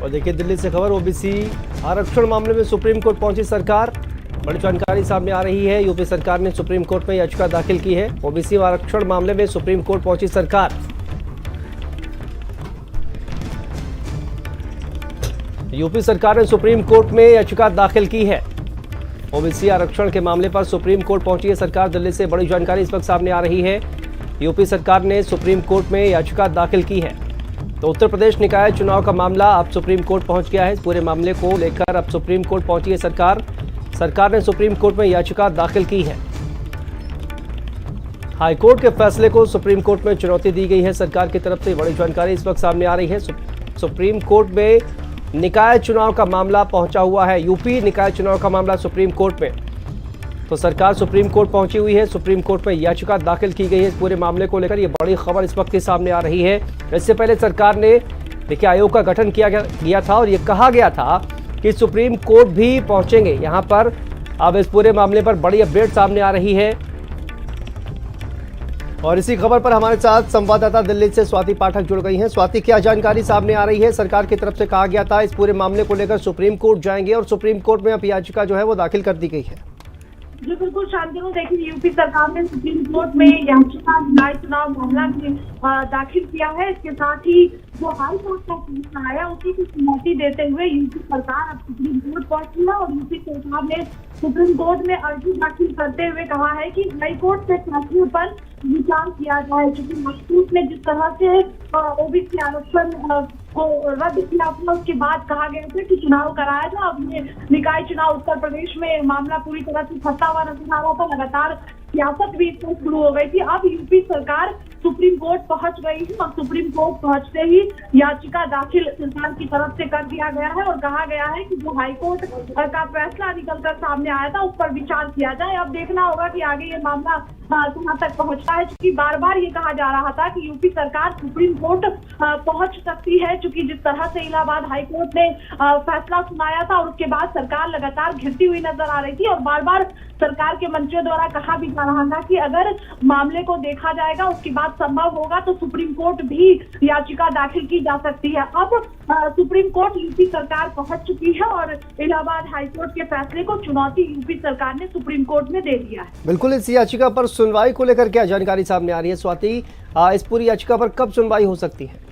और देखिए दिल्ली से खबर, ओबीसी आरक्षण मामले में सुप्रीम कोर्ट पहुंची सरकार। बड़ी जानकारी सामने आ रही है। यूपी सरकार ने सुप्रीम कोर्ट में याचिका दाखिल की है। ओबीसी आरक्षण मामले में सुप्रीम कोर्ट पहुंची सरकार। यूपी सरकार ने सुप्रीम कोर्ट में याचिका दाखिल की है। ओबीसी आरक्षण के मामले पर सुप्रीम कोर्ट पहुंची है सरकार। दिल्ली से बड़ी जानकारी इस वक्त सामने आ रही है। यूपी सरकार ने सुप्रीम कोर्ट में याचिका दाखिल की है। तो उत्तर प्रदेश निकाय चुनाव का मामला अब सुप्रीम कोर्ट पहुंच गया है। इस पूरे मामले को लेकर अब सुप्रीम कोर्ट पहुंची है सरकार। सरकार ने सुप्रीम कोर्ट में याचिका दाखिल की है। हाईकोर्ट के फैसले को सुप्रीम कोर्ट में चुनौती दी गई है सरकार की तरफ से। बड़ी जानकारी इस वक्त सामने आ रही है। सुप्रीम कोर्ट में निकाय चुनाव का मामला पहुंचा हुआ है। यूपी निकाय चुनाव का मामला सुप्रीम कोर्ट में। तो सरकार सुप्रीम कोर्ट पहुंची हुई है। सुप्रीम कोर्ट में याचिका दाखिल की गई है इस पूरे मामले को लेकर। ये बड़ी खबर इस वक्त सामने आ रही है। इससे पहले सरकार ने देखिए आयोग का गठन किया गया था और ये कहा गया था कि सुप्रीम कोर्ट भी पहुंचेंगे यहां पर। अब इस पूरे मामले पर बड़ी अपडेट सामने आ रही है और इसी खबर पर हमारे साथ संवाददाता दिल्ली से स्वाति पाठक जुड़ गई हैं। स्वाति, क्या जानकारी सामने आ रही है? सरकार की तरफ से कहा गया था इस पूरे मामले को लेकर सुप्रीम कोर्ट जाएंगे और सुप्रीम कोर्ट में अब याचिका जो है वो दाखिल कर दी गई है। जी बिल्कुल शांतनु, देखिए यूपी सरकार ने सुप्रीम कोर्ट में याचिका निकाय चुनाव मामला दाखिल किया है। इसके साथ ही जो हाई कोर्ट का फैसला आया उसी की चुनौती देते हुए यूपी सरकार अब सुप्रीम कोर्ट पहुंची है और यूपी सरकार ने सुप्रीम कोर्ट में अर्जी दाखिल करते हुए कहा है कि हाई कोर्ट के फैसले पर विचार किया जाए। क्योंकि हाईकोर्ट ने जिस तरह से ओबीसी आरक्षण को रद्द किया था उसके बाद कहा गया था कि चुनाव कराया था। अब ये निकाय चुनाव उत्तर प्रदेश में मामला पूरी तरह से फंसा हुआ नजर आ रहा था। लगातार सियासत भी इसमें शुरू हो गई थी। अब यूपी सरकार सुप्रीम कोर्ट पहुंच गई है और सुप्रीम कोर्ट पहुंचते ही याचिका दाखिल सरकार की तरफ से कर दिया गया है और कहा गया है कि जो हाईकोर्ट का फैसला निकलकर सामने आया था उस पर विचार किया जाए। अब देखना होगा कि आगे ये मामला कहां तक पहुंचता है। क्योंकि बार बार ये कहा जा रहा था कि यूपी सरकार सुप्रीम कोर्ट पहुंच सकती है, क्योंकि जिस तरह से इलाहाबाद हाईकोर्ट ने फैसला सुनाया था और उसके बाद सरकार लगातार घिरती हुई नजर आ रही थी। और बार बार सरकार के मंत्रियों द्वारा कहा भी जा रहा था कि अगर मामले को देखा जाएगा उसके बाद संभव होगा तो सुप्रीम कोर्ट भी याचिका दाखिल की जा सकती है। अब सुप्रीम कोर्ट यूपी सरकार पहुंच चुकी है और इलाहाबाद हाईकोर्ट के फैसले को चुनौती यूपी सरकार ने सुप्रीम कोर्ट में दे दिया है। बिल्कुल, इस याचिका पर सुनवाई को लेकर क्या जानकारी सामने आ रही है स्वाति? इस पूरी याचिका पर कब सुनवाई हो सकती है?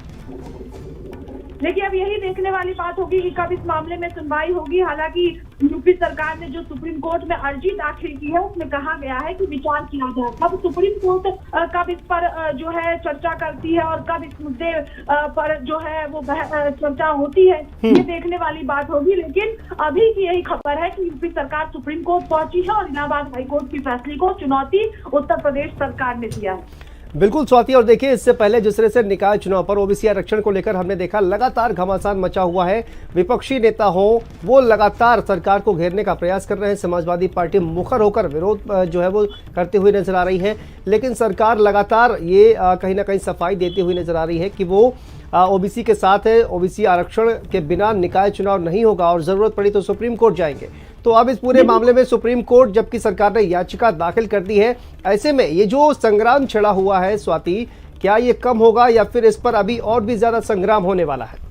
देखिए अब यही देखने वाली बात होगी कि कब इस मामले में सुनवाई होगी। हालांकि यूपी सरकार ने जो सुप्रीम कोर्ट में अर्जी दाखिल की है उसमें कहा गया है कि विचार किया जाए। अब सुप्रीम कोर्ट कब इस पर जो है चर्चा करती है और कब इस मुद्दे पर जो है वो चर्चा होती है ये देखने वाली बात होगी। लेकिन अभी की यही खबर है कि यूपी सरकार सुप्रीम कोर्ट पहुंची है और इलाहाबाद हाईकोर्ट के फैसले को चुनौती उत्तर प्रदेश सरकार ने दिया है। बिल्कुल स्वाति, और देखिए इससे पहले जिस तरह से निकाय चुनाव पर ओबीसी आरक्षण को लेकर हमने देखा लगातार घमासान मचा हुआ है। विपक्षी नेता हो वो लगातार सरकार को घेरने का प्रयास कर रहे हैं। समाजवादी पार्टी मुखर होकर विरोध जो है वो करते हुए नजर आ रही है। लेकिन सरकार लगातार ये कहीं ना कहीं सफाई देती हुई नजर आ रही है कि वो ओबीसी के साथ है। ओबीसी आरक्षण के बिना निकाय चुनाव नहीं होगा और जरूरत पड़ी तो सुप्रीम कोर्ट जाएंगे। तो अब इस पूरे मामले में सुप्रीम कोर्ट जबकि सरकार ने याचिका दाखिल कर दी है, ऐसे में ये जो संग्राम छिड़ा हुआ है स्वाति, क्या ये कम होगा या फिर इस पर अभी और भी ज्यादा संग्राम होने वाला है?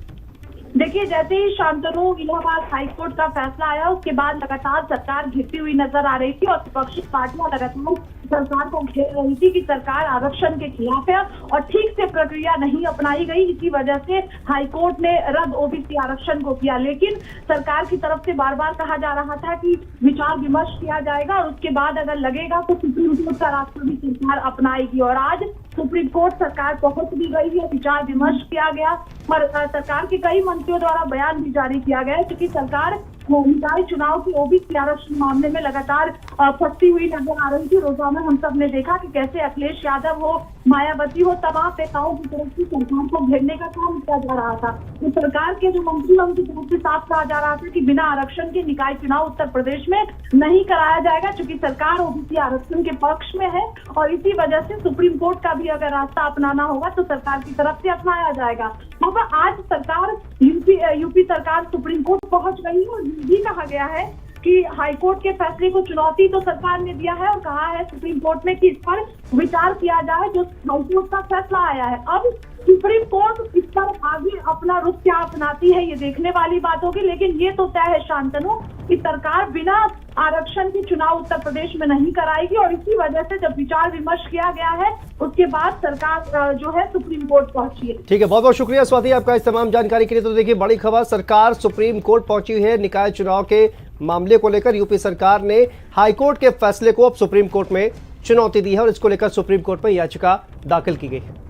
देखिए जैसे ही शांतनु इलाहाबाद हाईकोर्ट का फैसला आया उसके बाद लगातार सरकार घिरती हुई नजर आ रही थी और विपक्षी पार्टियां लगातार सरकार को घेर रही थी कि सरकार आरक्षण के खिलाफ है और ठीक से प्रक्रिया नहीं अपनाई गई। इसी वजह से हाईकोर्ट ने रद्द ओबीसी आरक्षण को किया। लेकिन सरकार की तरफ से बार बार कहा जा रहा था कि विचार विमर्श किया जाएगा और उसके बाद अगर लगेगा तो सुप्रीम कोर्ट का रास्ता भी सरकार अपनाएगी। और आज सुप्रीम कोर्ट सरकार पहुंच भी गई है, विचार विमर्श किया गया और सरकार के कई मंत्रियों द्वारा बयान भी जारी किया गया है। क्योंकि सरकार निकाय चुनाव की ओबीसी आरक्षण मामले में लगातार फंसती हुई नजर आ रही थी। रोजाना हम सब ने देखा कि कैसे अखिलेश यादव हो, मायावती हो, तमाम नेताओं की तरफ से सरकार को घेरने का काम किया जा रहा था। तो सरकार के जो मंत्री हैं उनकी तरफ से साफ कहा जा रहा था कि बिना आरक्षण के निकाय चुनाव उत्तर प्रदेश में नहीं कराया जाएगा, क्योंकि सरकार ओबीसी आरक्षण के पक्ष में है। और इसी वजह से सुप्रीम कोर्ट का भी अगर रास्ता अपनाना होगा तो सरकार की तरफ से अपनाया जाएगा। अब आज सरकार यूपी सरकार सुप्रीम कोर्ट पहुंच गई है और ये भी कहा गया है कि हाईकोर्ट के फैसले को चुनौती तो सरकार ने दिया है और कहा है सुप्रीम कोर्ट में कि इस पर विचार किया जाए जो हाईकोर्ट का फैसला आया है। अब सुप्रीम कोर्ट इस पर आगे अपना रुख क्या अपनाती है ये देखने वाली बात होगी। लेकिन ये तो तय है शांतनु कि सरकार बिना आरक्षण के चुनाव उत्तर प्रदेश में नहीं कराएगी, और इसी वजह से जब विचार विमर्श किया गया है उसके बाद सरकार जो है सुप्रीम कोर्ट पहुंची है। ठीक है, बहुत बहुत शुक्रिया स्वाति आपका इस तमाम जानकारी के लिए। तो देखिए बड़ी खबर, सरकार सुप्रीम कोर्ट पहुंची है निकाय चुनाव के मामले को लेकर। यूपी सरकार ने हाईकोर्ट के फैसले को अब सुप्रीम कोर्ट में चुनौती दी है और इसको लेकर सुप्रीम कोर्ट में याचिका दाखिल की गई है।